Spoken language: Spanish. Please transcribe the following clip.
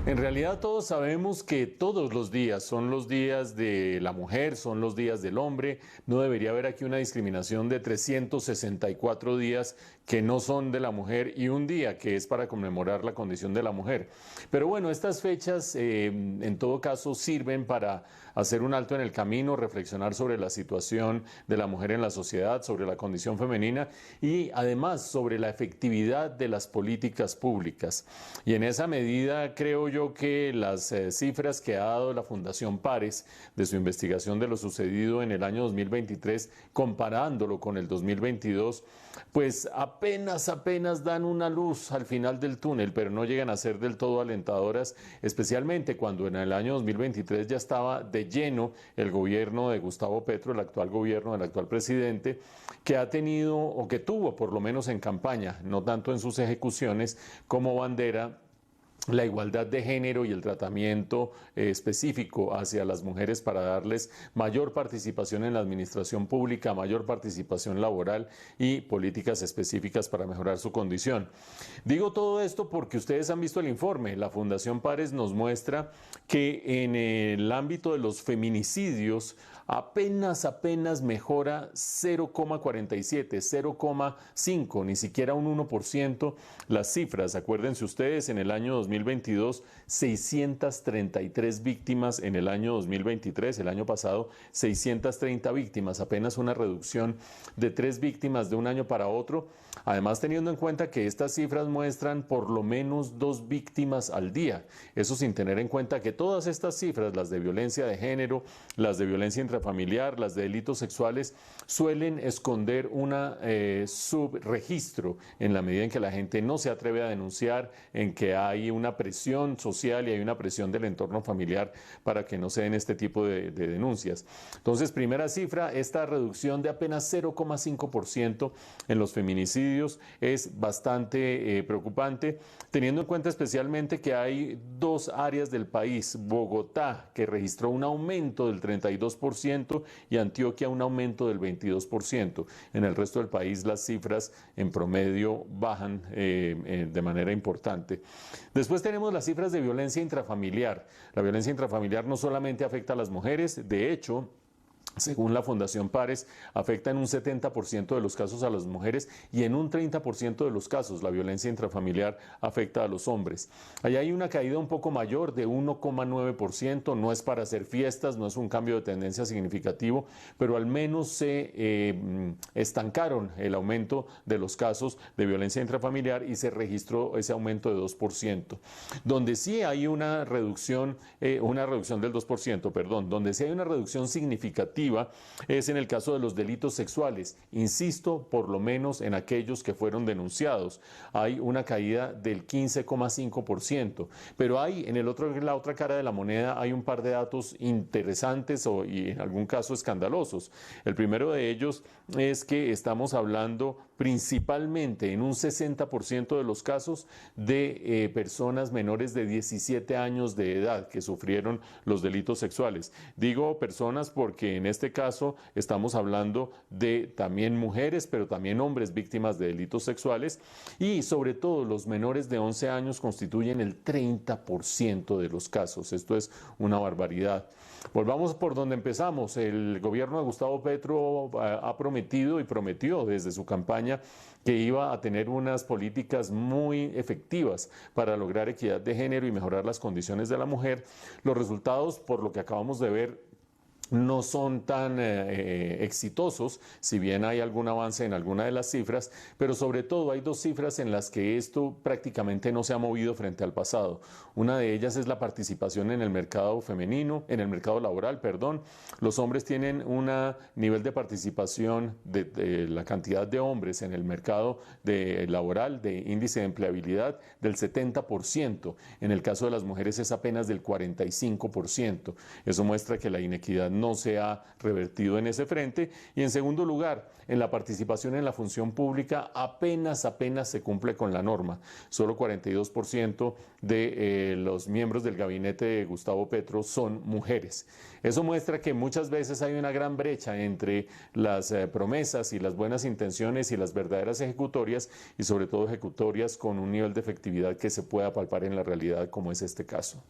En realidad todos sabemos que todos los días son los días de la mujer, son los días del hombre. No debería haber aquí una discriminación de 364 días que no son de la mujer y un día que es para conmemorar la condición de la mujer. Pero bueno, estas fechas en todo caso sirven para hacer un alto en el camino, reflexionar sobre la situación de la mujer en la sociedad, sobre la condición femenina y además sobre la efectividad de las políticas públicas. Y en esa medida creo yo que las cifras que ha dado la Fundación Pares de su investigación de lo sucedido en el año 2023, comparándolo con el 2022, pues apenas dan una luz al final del túnel, pero no llegan a ser del todo alentadoras, especialmente cuando en el año 2023 ya estaba de lleno el gobierno de Gustavo Petro, el actual gobierno del actual presidente, que ha tenido o que tuvo por lo menos en campaña, no tanto en sus ejecuciones, como bandera la igualdad de género y el tratamiento específico hacia las mujeres para darles mayor participación en la administración pública, mayor participación laboral y políticas específicas para mejorar su condición. Digo todo esto porque ustedes han visto el informe. La Fundación Pares nos muestra que en el ámbito de los feminicidios apenas mejora 0,47, 0,5, ni siquiera un 1% las cifras. Acuérdense ustedes, en el año 2022, 633 víctimas, en el año 2023, el año pasado, 630 víctimas, apenas una reducción de 3 víctimas de un año para otro. Además, teniendo en cuenta que estas cifras muestran por lo menos 2 víctimas al día, eso sin tener en cuenta que todas estas cifras, las de violencia de género, las de violencia intrafamiliar, las de delitos sexuales, suelen esconder una subregistro en la medida en que la gente no se atreve a denunciar, en que hay una presión social y hay una presión del entorno familiar para que no se den este tipo de denuncias. Entonces, primera cifra, esta reducción de apenas 0,5% en los feminicidios es bastante preocupante, teniendo en cuenta especialmente que hay 2 áreas del país, Bogotá, que registró un aumento del 32% y Antioquia un aumento del 22%. En el resto del país las cifras en promedio bajan de manera importante. Después tenemos las cifras de violencia intrafamiliar. La violencia intrafamiliar no solamente afecta a las mujeres, de hecho, según la Fundación Pares, afecta en un 70% de los casos a las mujeres y en un 30% de los casos la violencia intrafamiliar afecta a los hombres. Allá hay una caída un poco mayor de 1,9%, no es para hacer fiestas, no es un cambio de tendencia significativo, pero al menos se estancaron el aumento de los casos de violencia intrafamiliar y se registró ese aumento de 2%. Donde sí hay una reducción del 2%, perdón, donde sí hay una reducción significativa es en el caso de los delitos sexuales. Insisto, por lo menos en aquellos que fueron denunciados. Hay una caída del 15,5%. Pero hay, la otra cara de la moneda, hay un par de datos interesantes y en algún caso escandalosos. El primero de ellos es que estamos hablando principalmente en un 60% de los casos de personas menores de 17 años de edad que sufrieron los delitos sexuales. Digo personas porque en este caso estamos hablando de también mujeres, pero también hombres víctimas de delitos sexuales y sobre todo los menores de 11 años constituyen el 30% de los casos. Esto es una barbaridad. Volvamos por donde empezamos. El gobierno de Gustavo Petro ha prometido y prometió desde su campaña que iba a tener unas políticas muy efectivas para lograr equidad de género y mejorar las condiciones de la mujer. Los resultados, por lo que acabamos de ver, no son tan exitosos, si bien hay algún avance en alguna de las cifras, pero sobre todo hay 2 cifras en las que esto prácticamente no se ha movido frente al pasado. Una de ellas es la participación en el mercado femenino, en el mercado laboral, perdón. Los hombres tienen un nivel de participación de la cantidad de hombres en el mercado laboral, de índice de empleabilidad, del 70%. En el caso de las mujeres es apenas del 45%. Eso muestra que la inequidad no se ha revertido en ese frente. Y en segundo lugar, en la participación en la función pública apenas se cumple con la norma. Solo 42% de los miembros del gabinete de Gustavo Petro son mujeres. Eso muestra que muchas veces hay una gran brecha entre las promesas y las buenas intenciones y las verdaderas ejecutorias, y sobre todo ejecutorias con un nivel de efectividad que se pueda palpar en la realidad, como es este caso.